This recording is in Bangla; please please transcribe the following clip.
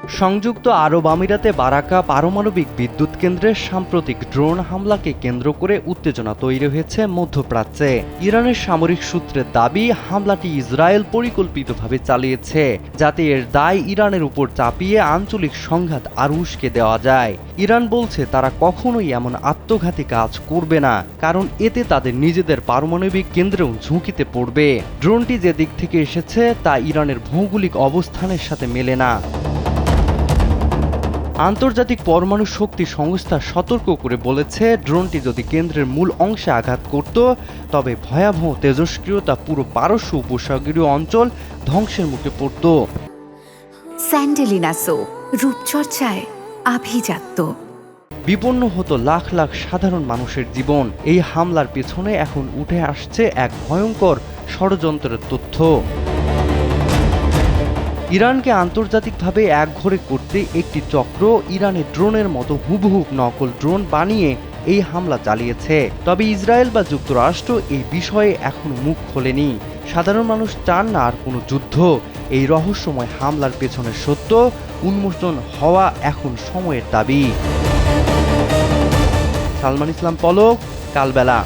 সংযুক্ত আরব আমিরাতে বারাকা পারমাণবিক বিদ্যুৎ কেন্দ্রের সাম্প্রতিক ড্রোন হামলাকে কেন্দ্র করে উত্তেজনা তৈরি হয়েছে মধ্যপ্রাচ্যে। ইরানের সামরিক সূত্রের দাবি, হামলাটি ইসরায়েল পরিকল্পিতভাবে চালিয়েছে যাতে এর দায় ইরানের উপর চাপিয়ে আঞ্চলিক সংঘাত আরও উস্কে দেওয়া যায়। ইরান বলছে তারা কখনোই এমন আত্মঘাতী কাজ করবে না, কারণ এতে তাদের নিজেদের পারমাণবিক কেন্দ্রেও ঝুঁকিতে পড়বে। ড্রোনটি যে দিক থেকে এসেছে তা ইরানের ভৌগোলিক অবস্থানের সাথে মেলে না। আন্তর্জাতিক পরমাণু শক্তি সংস্থা সতর্ক করে বলেছে, ড্রোনটি যদি কেন্দ্রের মূল অংশে আঘাত করত তবে ভয়াবহ তেজস্ক্রিয়তা পুরো পারস্য উপসাগরীয় অঞ্চল ধ্বংসের মুখে পড়ত। স্যান্ডেলিনা সো, রূপচর্চায় আভিজাত্য। বিপন্ন হতো লাখ লাখ সাধারণ মানুষের জীবন। এই হামলার পেছনে এখন উঠে আসছে এক ভয়ঙ্কর ষড়যন্ত্রের তথ্য। ইরানকে আন্তর্জাতিকভাবে একঘরে করতে একটি চক্র ইরানের ড্রোনের মতো হুবহু নকল ড্রোন বানিয়ে এই হামলা চালিয়েছে। তবে ইসরায়েল বা যুক্তরাষ্ট্র এই বিষয়ে এখনো মুখ খোলেনি। সাধারণ মানুষ চান না আর কোনো যুদ্ধ। এই রহস্যময় হামলার পেছনের সত্য উন্মোচন হওয়া এখন সময়ের দাবি। সালমান ইসলাম পলক, কালবেলা।